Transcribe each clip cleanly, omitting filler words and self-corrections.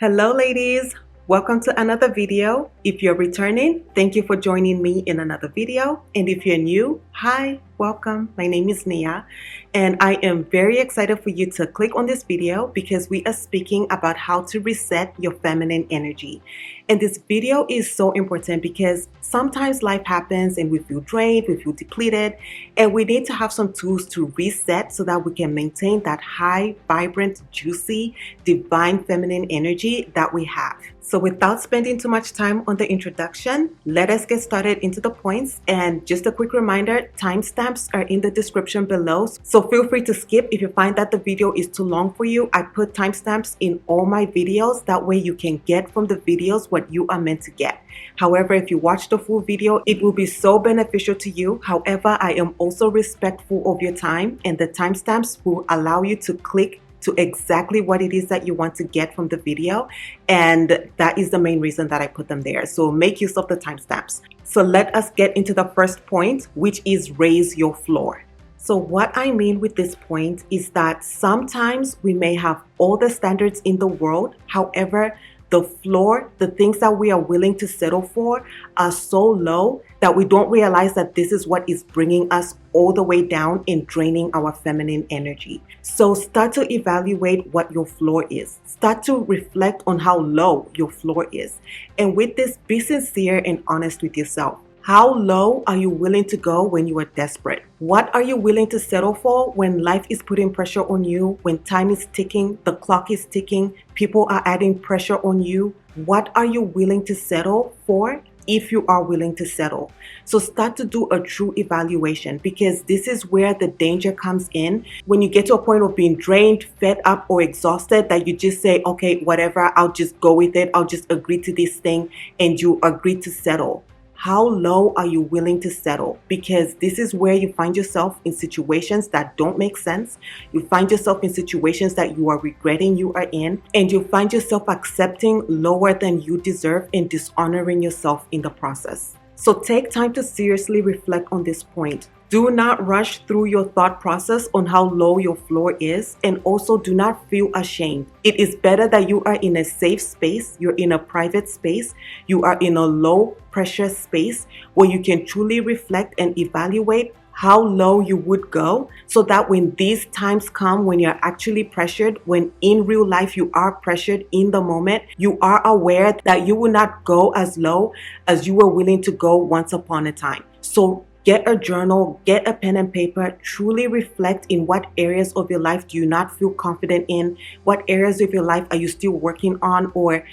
Hello ladies, welcome to another video. If you're returning, thank you for joining me in another video. And if you're new, hi, welcome. My name is Nia and I am very excited for you to click on this video because we are speaking about how to reset your feminine energy. And this video is so important because sometimes life happens and we feel drained, we feel depleted, and we need to have some tools to reset so that we can maintain that high, vibrant, juicy, divine feminine energy that we have. So without spending too much time on the introduction, let us get started into the points. And just a quick reminder, timestamps are in the description below. So feel free to skip if you find that the video is too long for you. I put timestamps in all my videos. That way you can get from the videos what you are meant to get. However, if you watch the full video, it will be so beneficial to you. However, I am also respectful of your time, and the timestamps will allow you to click to exactly what it is that you want to get from the video, and that is the main reason that I put them there. So make use of the timestamps. So let us get into the first point, which is raise your floor. So what I mean with this point is that sometimes we may have all the standards in the world. However, the floor, the things that we are willing to settle for are so low that we don't realize that this is what is bringing us all the way down and draining our feminine energy. So start to evaluate what your floor is. Start to reflect on how low your floor is. And with this, be sincere and honest with yourself. How low are you willing to go when you are desperate? What are you willing to settle for when life is putting pressure on you, when time is ticking, the clock is ticking, people are adding pressure on you? What are you willing to settle for if you are willing to settle? So start to do a true evaluation, because this is where the danger comes in. When you get to a point of being drained, fed up, or exhausted, that you just say, okay, whatever, I'll just go with it. I'll just agree to this thing, and you agree to settle. How low are you willing to settle? Because this is where you find yourself in situations that don't make sense. You find yourself in situations that you are regretting you are in, and you find yourself accepting lower than you deserve and dishonoring yourself in the process. So take time to seriously reflect on this point. Do not rush through your thought process on how low your floor is, and also do not feel ashamed. It is better that you are in a safe space, you're in a private space, you are in a low pressure space where you can truly reflect and evaluate how low you would go, so that when these times come when you're actually pressured, when in real life you are pressured in the moment, you are aware that you will not go as low as you were willing to go once upon a time. So get a journal, get a pen and paper, truly reflect in what areas of your life do you not feel confident in, what areas of your life are you still working on, or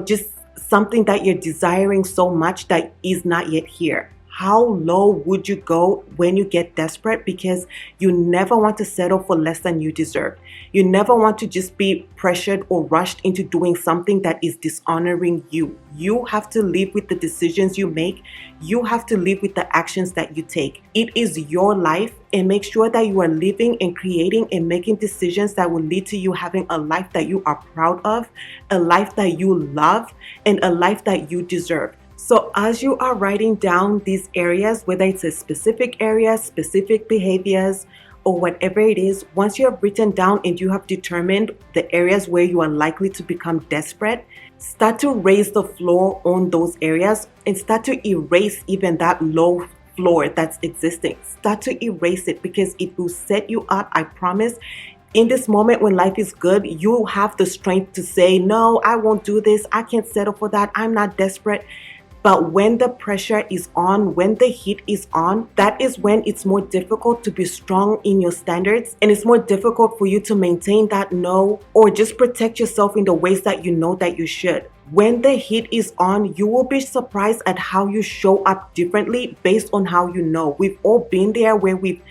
just something that you're desiring so much that is not yet here. How low would you go when you get desperate? Because you never want to settle for less than you deserve. You never want to just be pressured or rushed into doing something that is dishonoring you. You have to live with the decisions you make. You have to live with the actions that you take. It is your life, and make sure that you are living and creating and making decisions that will lead to you having a life that you are proud of, a life that you love, and a life that you deserve. So as you are writing down these areas, whether it's a specific area, specific behaviors, or whatever it is, once you have written down and you have determined the areas where you are likely to become desperate, start to raise the floor on those areas and start to erase even that low floor that's existing. Start to erase it, because it will set you up, I promise. In this moment when life is good, you have the strength to say, no, I won't do this. I can't settle for that. I'm not desperate. But when the pressure is on, when the heat is on, that is when it's more difficult to be strong in your standards, and it's more difficult for you to maintain that no, or just protect yourself in the ways that you know that you should. When the heat is on, you will be surprised at how you show up differently based on how you know. We've all been there where we've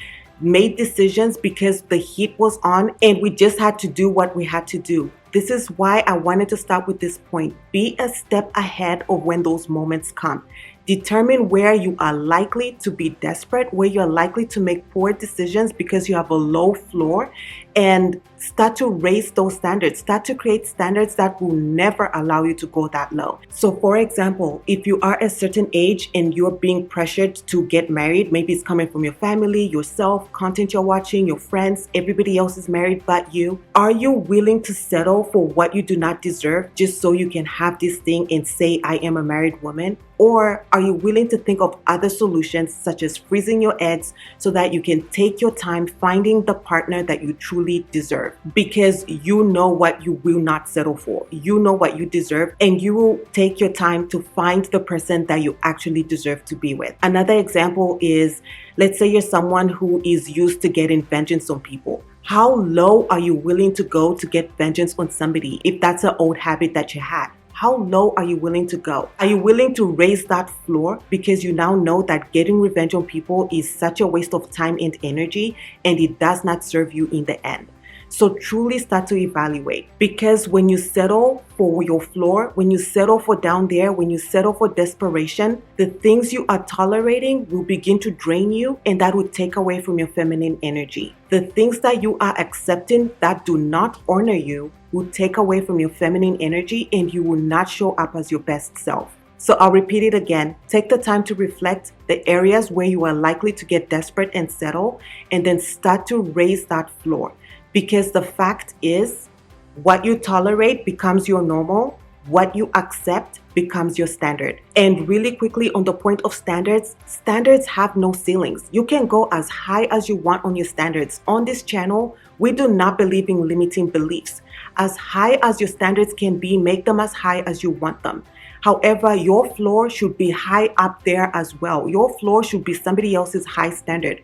made decisions because the heat was on and we just had to do what we had to do. This is why I wanted to start with this point. Be a step ahead of when those moments come. Determine where you are likely to be desperate, where you're likely to make poor decisions because you have a low floor, and start to raise those standards. Start to create standards that will never allow you to go that low. So for example, if you are a certain age and you're being pressured to get married, maybe it's coming from your family, yourself, content you're watching, your friends, everybody else is married but you. Are you willing to settle for what you do not deserve just so you can have this thing and say, I am a married woman? Or are you willing to think of other solutions such as freezing your eggs so that you can take your time finding the partner that you truly deserve? Because you know what you will not settle for. You know what you deserve, and you will take your time to find the person that you actually deserve to be with. Another example is, let's say you're someone who is used to getting vengeance on people. How low are you willing to go to get vengeance on somebody if that's an old habit that you had? How low are you willing to go? Are you willing to raise that floor because you now know that getting revenge on people is such a waste of time and energy, and it does not serve you in the end? So truly start to evaluate, because when you settle for your floor, when you settle for down there, when you settle for desperation, the things you are tolerating will begin to drain you, and that will take away from your feminine energy. The things that you are accepting that do not honor you will take away from your feminine energy, and you will not show up as your best self. So I'll repeat it again. Take the time to reflect the areas where you are likely to get desperate and settle, and then start to raise that floor. Because the fact is, what you tolerate becomes your normal. What you accept becomes your standard. And really quickly on the point of standards, standards have no ceilings. You can go as high as you want on your standards. On this channel, we do not believe in limiting beliefs. As high as your standards can be, make them as high as you want them. However, your floor should be high up there as well. Your floor should be somebody else's high standard.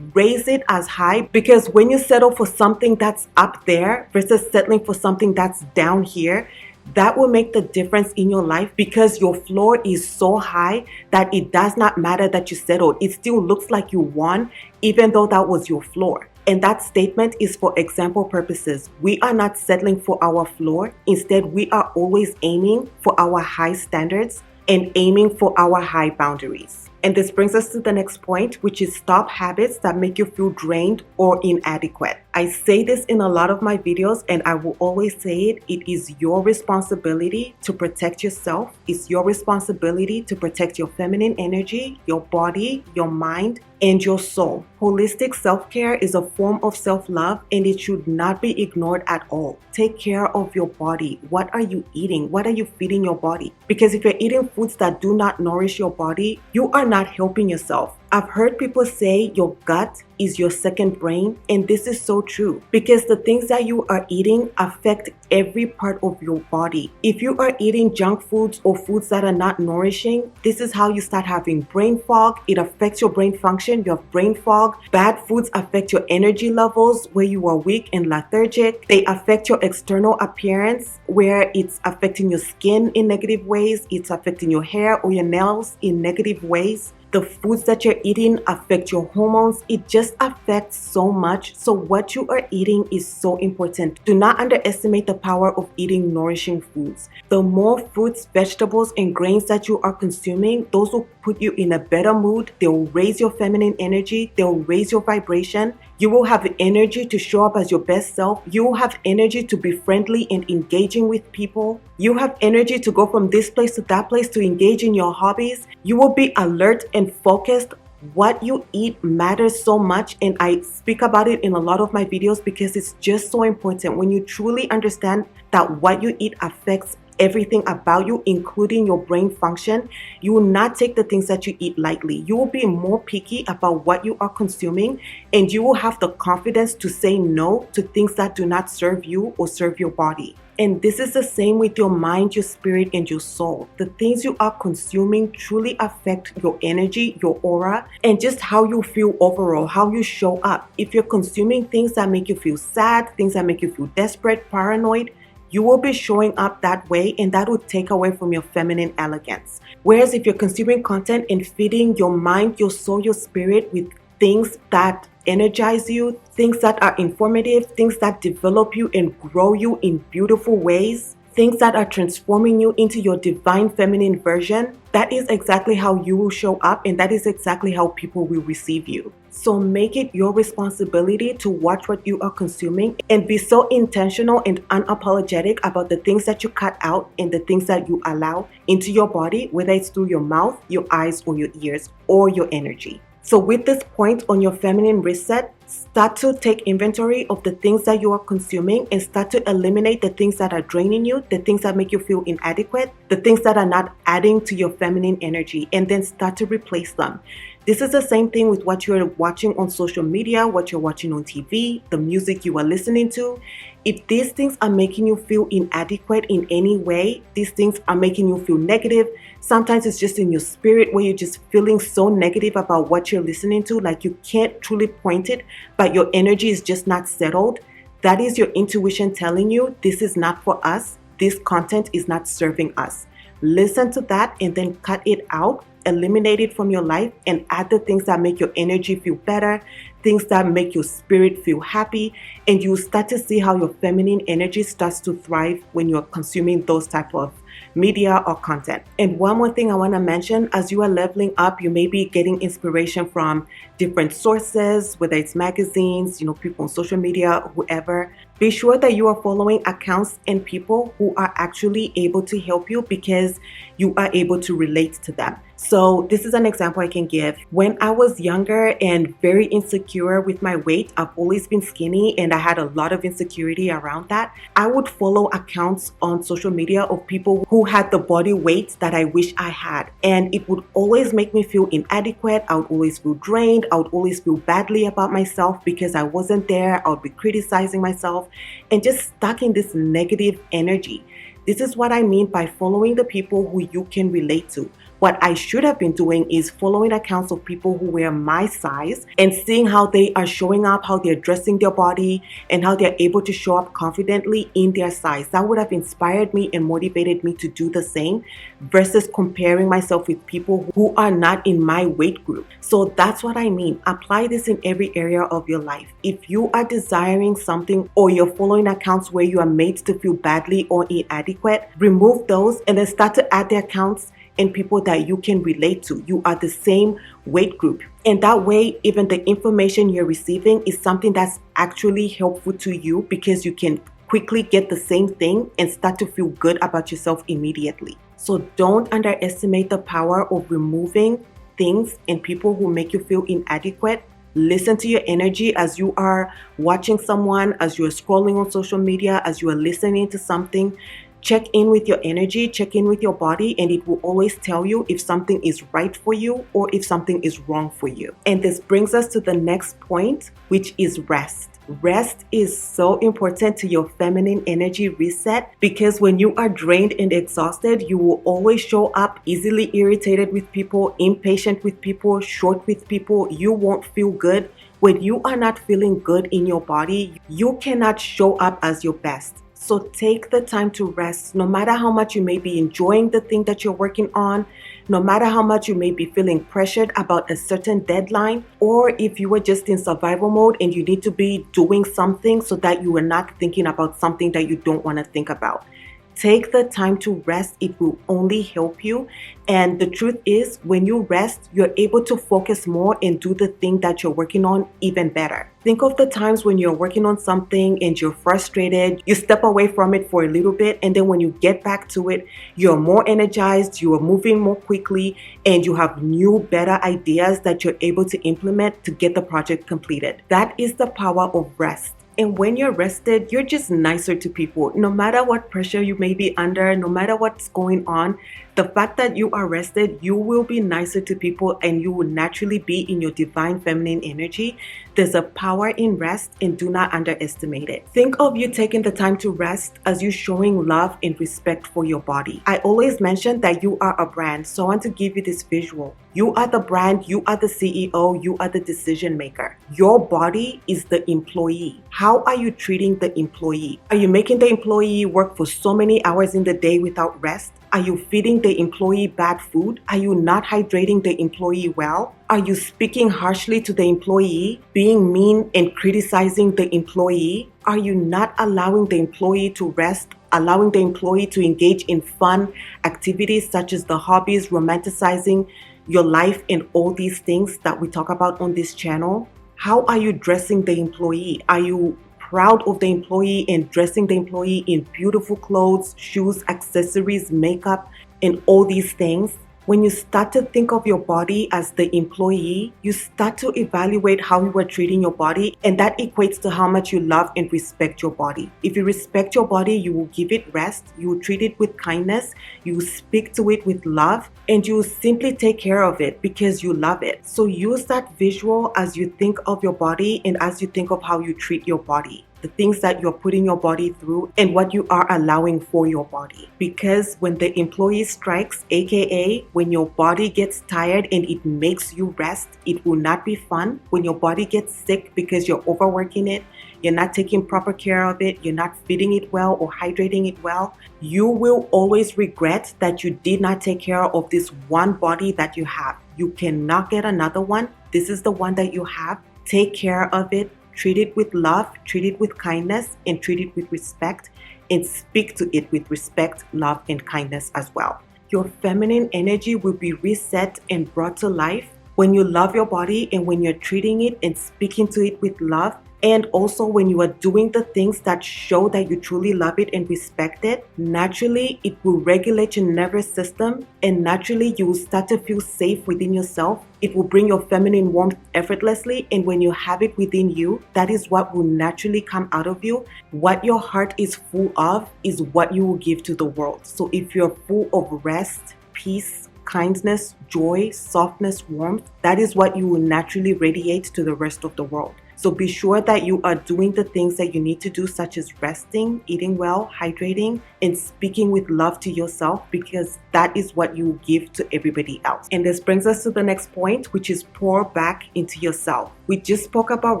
Raise it as high, because when you settle for something that's up there versus settling for something that's down here, that will make the difference in your life, because your floor is so high that it does not matter that you settled. It still looks like you won, even though that was your floor. And that statement is for example purposes. We are not settling for our floor. Instead, we are always aiming for our high standards and aiming for our high boundaries. And this brings us to the next point, which is stop habits that make you feel drained or inadequate. I say this in a lot of my videos, and I will always say it. It is your responsibility to protect yourself. It's your responsibility to protect your feminine energy, your body, your mind, and your soul. Holistic self-care is a form of self-love, and it should not be ignored at all. Take care of your body. What are you eating? What are you feeding your body? Because if you're eating foods that do not nourish your body, you are not helping yourself. I've heard people say your gut is your second brain, and this is so true, because the things that you are eating affect every part of your body. If you are eating junk foods or foods that are not nourishing, this is how you start having brain fog. It affects your brain function. You have brain fog. Bad foods affect your energy levels, where you are weak and lethargic. They affect your external appearance, where it's affecting your skin in negative ways. It's affecting your hair or your nails in negative ways. The foods that you're eating affect your hormones. It just affects so much. So what you are eating is so important. Do not underestimate the power of eating nourishing foods. The more fruits, vegetables, and grains that you are consuming, those will put you in a better mood. They'll raise your feminine energy. They'll raise your vibration. You will have energy to show up as your best self. You will have energy to be friendly and engaging with people. You have energy to go from this place to that place to engage in your hobbies. You will be alert and focused. What you eat matters so much, and I speak about it in a lot of my videos because it's just so important. When you truly understand that what you eat affects everything about you, including your brain function, you will not take the things that you eat lightly. You will be more picky about what you are consuming, and you will have the confidence to say no to things that do not serve you or serve your body. And this is the same with your mind, your spirit, and your soul. The things you are consuming truly affect your energy, your aura, and just how you feel overall, how you show up. If you're consuming things that make you feel sad, things that make you feel desperate, paranoid, you will be showing up that way, and that will take away from your feminine elegance. Whereas if you're consuming content and feeding your mind, your soul, your spirit with things that energize you, things that are informative, things that develop you and grow you in beautiful ways, things that are transforming you into your divine feminine version, that is exactly how you will show up, and that is exactly how people will receive you. So make it your responsibility to watch what you are consuming and be so intentional and unapologetic about the things that you cut out and the things that you allow into your body, whether it's through your mouth, your eyes, or your ears, or your energy. So with this point on your feminine reset, start to take inventory of the things that you are consuming and start to eliminate the things that are draining you, the things that make you feel inadequate, the things that are not adding to your feminine energy, and then start to replace them. This is the same thing with what you're watching on social media, what you're watching on TV, the music you are listening to. If these things are making you feel inadequate in any way, these things are making you feel negative, sometimes it's just in your spirit where you're just feeling so negative about what you're listening to, like you can't truly point it, but your energy is just not settled. That is your intuition telling you this is not for us. This content is not serving us. Listen to that and then cut it out. Eliminate it from your life and add the things that make your energy feel better, things that make your spirit feel happy, and you start to see how your feminine energy starts to thrive when you're consuming those type of media or content. And one more thing I want to mention, as you are leveling up, you may be getting inspiration from different sources, whether it's magazines, people on social media, whoever. Be sure that you are following accounts and people who are actually able to help you because you are able to relate to them. So this is an example I can give. When I was younger and very insecure with my weight, I've always been skinny and I had a lot of insecurity around that. I would follow accounts on social media of people who had the body weight that I wish I had. And it would always make me feel inadequate. I would always feel drained. I would always feel badly about myself because I wasn't there. I would be criticizing myself and just stuck in this negative energy. This is what I mean by following the people who you can relate to. What I should have been doing is following accounts of people who were my size and seeing how they are showing up, how they're dressing their body, and how they're able to show up confidently in their size. That would have inspired me and motivated me to do the same versus comparing myself with people who are not in my weight group. So that's what I mean. Apply this in every area of your life. If you are desiring something or you're following accounts where you are made to feel badly or inadequate, remove those and then start to add the accounts and people that you can relate to. You are the same weight group. And that way, even the information you're receiving is something that's actually helpful to you because you can quickly get the same thing and start to feel good about yourself immediately. So don't underestimate the power of removing things and people who make you feel inadequate. Listen to your energy as you are watching someone, as you are scrolling on social media, as you are listening to something. Check in with your energy, check in with your body, and it will always tell you if something is right for you or if something is wrong for you. And this brings us to the next point, which is rest. Rest is so important to your feminine energy reset because when you are drained and exhausted, you will always show up easily irritated with people, impatient with people, short with people. You won't feel good. When you are not feeling good in your body, you cannot show up as your best. So take the time to rest. No matter how much you may be enjoying the thing that you're working on, no matter how much you may be feeling pressured about a certain deadline, or if you were just in survival mode and you need to be doing something so that you are not thinking about something that you don't want to think about. Take the time to rest. It will only help you. And the truth is, when you rest, you're able to focus more and do the thing that you're working on even better. Think of the times when you're working on something and you're frustrated, you step away from it for a little bit, and then when you get back to it, you're more energized, you are moving more quickly, and you have new, better ideas that you're able to implement to get the project completed. That is the power of rest. And when you're rested, you're just nicer to people. No matter what pressure you may be under, no matter what's going on, the fact that you are rested, you will be nicer to people and you will naturally be in your divine feminine energy. There's a power in rest and do not underestimate it. Think of you taking the time to rest as you showing love and respect for your body. I always mention that you are a brand, so I want to give you this visual. You are the brand, you are the CEO, you are the decision maker. Your body is the employee. How are you treating the employee? Are you making the employee work for so many hours in the day without rest? Are you feeding the employee bad food? Are you not hydrating the employee well? Are you speaking harshly to the employee, being mean and criticizing the employee? Are you not allowing the employee to rest allowing the employee to engage in fun activities such as the hobbies, romanticizing your life, and all these things that we talk about on this channel? How are you dressing the employee? Are you proud of the employee and dressing the employee in beautiful clothes, shoes, accessories, makeup, and all these things? When you start to think of your body as the employee, you start to evaluate how you are treating your body, and that equates to how much you love and respect your body. If you respect your body, you will give it rest, you will treat it with kindness, you will speak to it with love, and you will simply take care of it because you love it. So use that visual as you think of your body and as you think of how you treat your body, the things that you're putting your body through and what you are allowing for your body. Because when the employee strikes, aka when your body gets tired and it makes you rest, it will not be fun. When your body gets sick because you're overworking it, you're not taking proper care of it, you're not feeding it well or hydrating it well, you will always regret that you did not take care of this one body that you have. You cannot get another one. This is the one that you have. Take care of it. Treat it with love, treat it with kindness, and treat it with respect, and speak to it with respect, love, and kindness as well. Your feminine energy will be reset and brought to life when you love your body and when you're treating it and speaking to it with love. And also when you are doing the things that show that you truly love it and respect it, naturally it will regulate your nervous system, and naturally you will start to feel safe within yourself. It will bring your feminine warmth effortlessly, and when you have it within you, that is what will naturally come out of you. What your heart is full of is what you will give to the world. So if you're full of rest, peace, kindness, joy, softness, warmth, that is what you will naturally radiate to the rest of the world. So be sure that you are doing the things that you need to do, such as resting, eating well, hydrating, and speaking with love to yourself, because that is what you give to everybody else. And this brings us to the next point, which is pour back into yourself. We just spoke about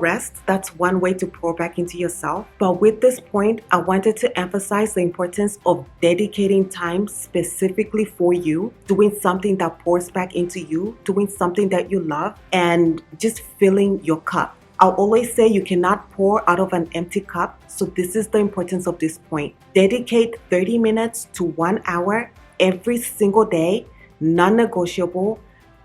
rest. That's one way to pour back into yourself. But with this point, I wanted to emphasize the importance of dedicating time specifically for you, doing something that pours back into you, doing something that you love, and just filling your cup. I'll always say you cannot pour out of an empty cup. So this is the importance of this point. Dedicate 30 minutes to 1 hour every single day, non-negotiable,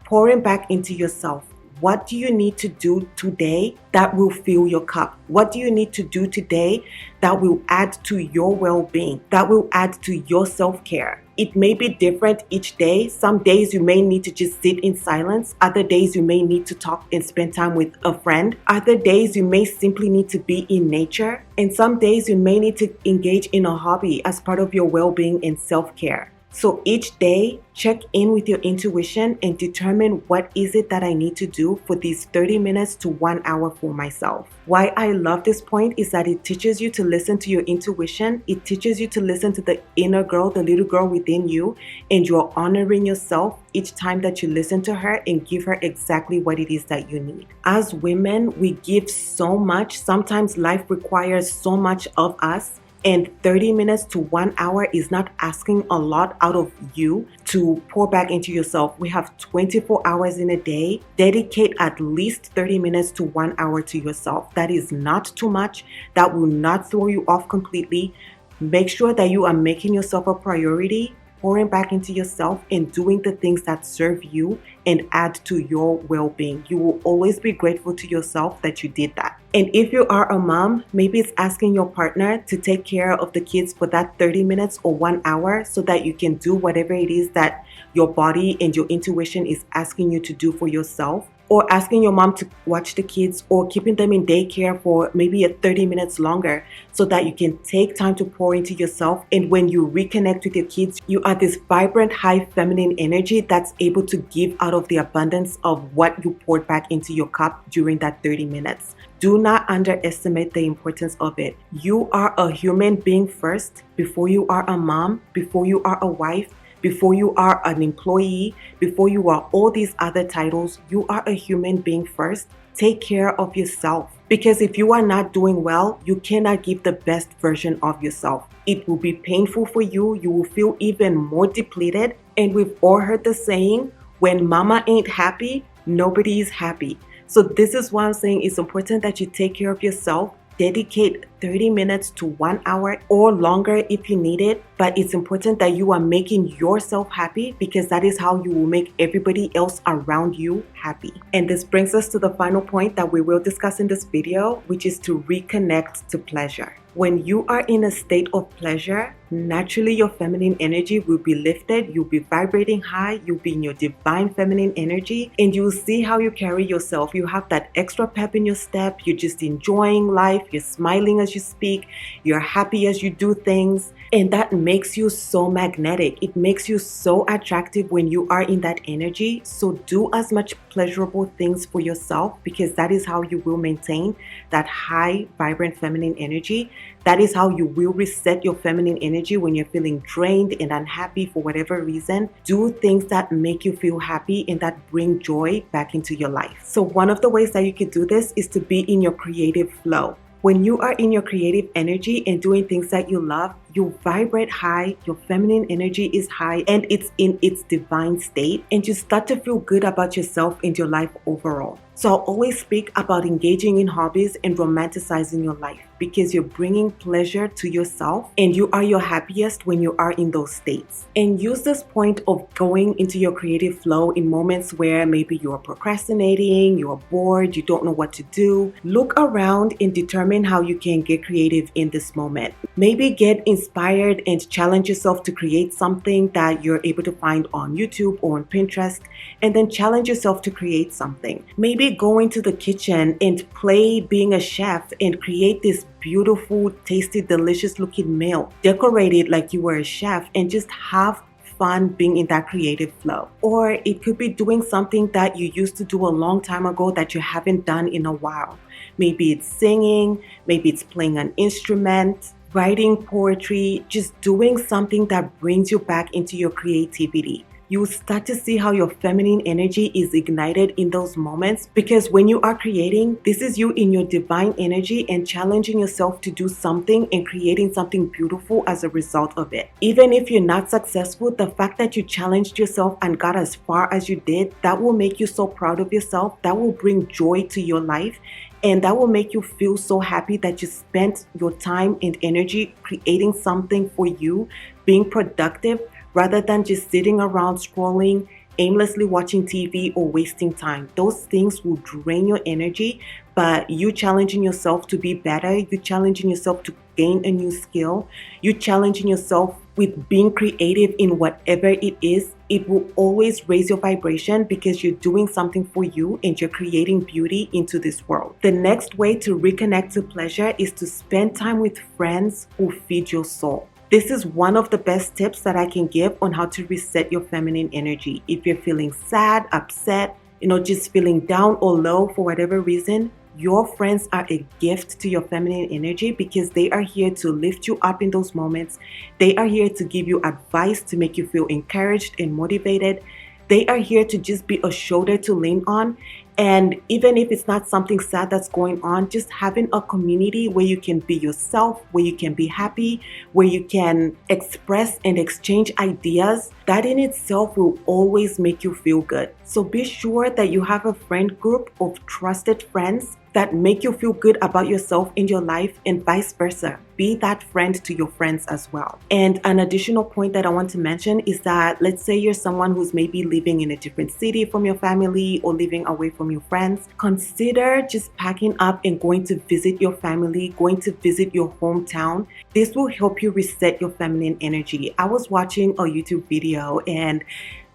pouring back into yourself. What do you need to do today that will fill your cup? What do you need to do today that will add to your well-being, that will add to your self-care? It may be different each day. Some days you may need to just sit in silence. Other days you may need to talk and spend time with a friend. Other days you may simply need to be in nature. And some days you may need to engage in a hobby as part of your well-being and self-care. So each day, check in with your intuition and determine what is it that I need to do for these 30 minutes to 1 hour for myself. Why I love this point is that it teaches you to listen to your intuition. It teaches you to listen to the inner girl, the little girl within you, and you're honoring yourself each time that you listen to her and give her exactly what it is that you need. As women, we give so much. Sometimes life requires so much of us. And 30 minutes to 1 hour is not asking a lot out of you to pour back into yourself. We have 24 hours in a day. Dedicate at least 30 minutes to 1 hour to yourself. That is not too much. That will not throw you off completely. Make sure that you are making yourself a priority, pouring back into yourself and doing the things that serve you and add to your well-being. You will always be grateful to yourself that you did that. And if you are a mom, maybe it's asking your partner to take care of the kids for that 30 minutes or 1 hour so that you can do whatever it is that your body and your intuition is asking you to do for yourself. Or asking your mom to watch the kids, or keeping them in daycare for maybe 30 minutes longer so that you can take time to pour into yourself. And when you reconnect with your kids, you are this vibrant, high feminine energy that's able to give out of the abundance of what you poured back into your cup during that 30 minutes. Do not underestimate the importance of it. You are a human being first before you are a mom, before you are a wife, before you are an employee, before you are all these other titles. You are a human being first. Take care of yourself, because if you are not doing well, you cannot give the best version of yourself. It will be painful for you. You will feel even more depleted. And we've all heard the saying, when mama ain't happy, nobody is happy. So this is why I'm saying it's important that you take care of yourself. dedicate 30 minutes to 1 hour or longer if you need it. But it's important that you are making yourself happy, because that is how you will make everybody else around you happy. And this brings us to the final point that we will discuss in this video, which is to reconnect to pleasure. When you are in a state of pleasure, naturally your feminine energy will be lifted, you'll be vibrating high, you'll be in your divine feminine energy, and you'll see how you carry yourself. You have that extra pep in your step, you're just enjoying life, you're smiling as you speak, you're happy as you do things, and that makes you so magnetic. It makes you so attractive when you are in that energy. So do as much pleasurable things for yourself, because that is how you will maintain that high, vibrant feminine energy. That is how you will reset your feminine energy when you're feeling drained and unhappy for whatever reason. Do things that make you feel happy and that bring joy back into your life. So one of the ways that you could do this is to be in your creative flow. When you are in your creative energy and doing things that you love, you vibrate high, your feminine energy is high, and it's in its divine state, and you start to feel good about yourself and your life overall. So I'll always speak about engaging in hobbies and romanticizing your life, because you're bringing pleasure to yourself and you are your happiest when you are in those states. And use this point of going into your creative flow in moments where maybe you're procrastinating, you're bored, you don't know what to do. Look around and determine how you can get creative in this moment. Maybe get inspired and challenge yourself to create something that you're able to find on YouTube or on Pinterest, and then challenge yourself to create something. Maybe go into the kitchen and play being a chef and create this beautiful, tasty, delicious looking meal. Decorate it like you were a chef and just have fun being in that creative flow. Or it could be doing something that you used to do a long time ago that you haven't done in a while. Maybe it's singing, maybe it's playing an instrument, writing poetry, just doing something that brings you back into your creativity. You start to see how your feminine energy is ignited in those moments, because when you are creating, this is you in your divine energy and challenging yourself to do something and creating something beautiful as a result of it. Even if you're not successful, the fact that you challenged yourself and got as far as you did, that will make you so proud of yourself. That will bring joy to your life. And that will make you feel so happy that you spent your time and energy creating something for you, being productive, rather than just sitting around scrolling, aimlessly watching TV or wasting time. Those things will drain your energy, but you challenging yourself to be better, you challenging yourself to gain a new skill, you challenging yourself with being creative in whatever it is, it will always raise your vibration, because you're doing something for you and you're creating beauty into this world. The next way to reconnect to pleasure is to spend time with friends who feed your soul. This is one of the best tips that I can give on how to reset your feminine energy. If you're feeling sad, upset, just feeling down or low for whatever reason, your friends are a gift to your feminine energy, because they are here to lift you up in those moments. They are here to give you advice to make you feel encouraged and motivated. They are here to just be a shoulder to lean on. And even if it's not something sad that's going on, just having a community where you can be yourself, where you can be happy, where you can express and exchange ideas, that in itself will always make you feel good. So be sure that you have a friend group of trusted friends that make you feel good about yourself in your life, and vice versa. Be that friend to your friends as well. And an additional point that I want to mention is that, let's say you're someone who's maybe living in a different city from your family or living away from your friends. Consider just packing up and going to visit your family, going to visit your hometown. This will help you reset your feminine energy. I was watching a YouTube video, and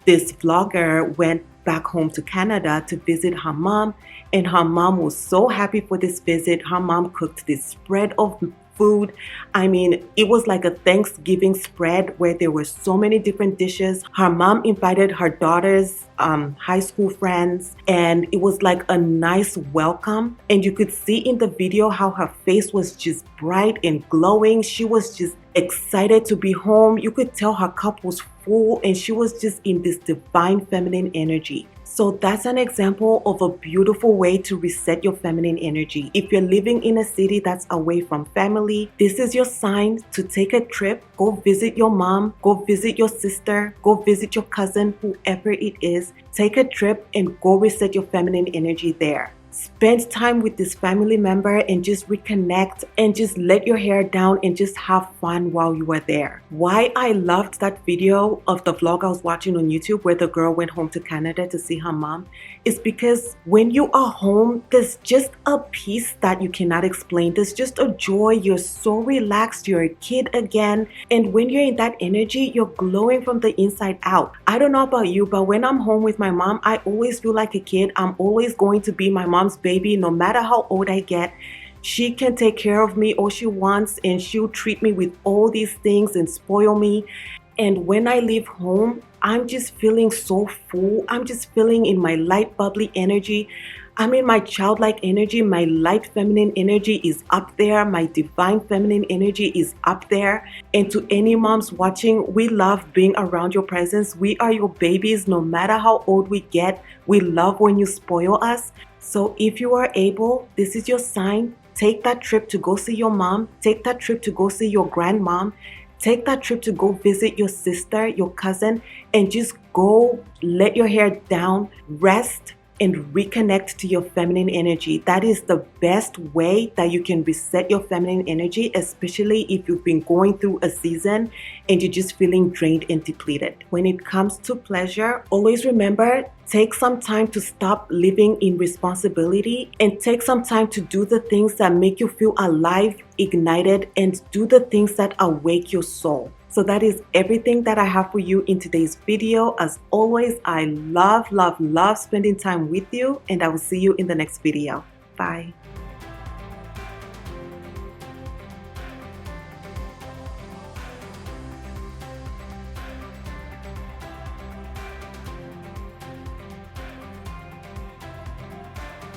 this vlogger went back home to Canada to visit her mom, and her mom was so happy for this visit. Her mom cooked this spread of food. I mean, it was like a Thanksgiving spread where there were so many different dishes. Her mom invited her daughter's high school friends, and it was like a nice welcome. And you could see in the video how her face was just bright and glowing. She was just excited to be home. You could tell her cup was full, and she was just in this divine feminine energy. So that's an example of a beautiful way to reset your feminine energy. If you're living in a city that's away from family, this is your sign to take a trip. Go visit your mom, go visit your sister, go visit your cousin, whoever it is. Take a trip and go reset your feminine energy there. spend time with this family member and just reconnect and just let your hair down and just have fun while you are there. Why I loved that video of the vlog I was watching on YouTube where the girl went home to Canada to see her mom is because when you are home, there's just a peace that you cannot explain. There's just a joy. You're so relaxed. You're a kid again. And when you're in that energy, you're glowing from the inside out. I don't know about you, but when I'm home with my mom, I always feel like a kid. I'm always going to be my mom's baby, no matter how old I get. She can take care of me all she wants, and she'll treat me with all these things and spoil me. And when I leave home, I'm just feeling so full. I'm just feeling in my light, bubbly energy. I'm in my childlike energy. My light feminine energy is up there. My divine feminine energy is up there. And to any moms watching, we love being around your presence. We are your babies. No matter how old we get, we love when you spoil us. So if you are able, this is your sign. Take that trip to go see your mom. Take that trip to go see your grandmom. Take that trip to go visit your sister, your cousin, and just go let your hair down, rest, and reconnect to your feminine energy. That is the best way that you can reset your feminine energy, especially if you've been going through a season and you're just feeling drained and depleted. When it comes to pleasure, always remember, take some time to stop living in responsibility and take some time to do the things that make you feel alive, ignited, and do the things that awake your soul. So that is everything that I have for you in today's video. As always, I love spending time with you, and I will see you in the next video. Bye.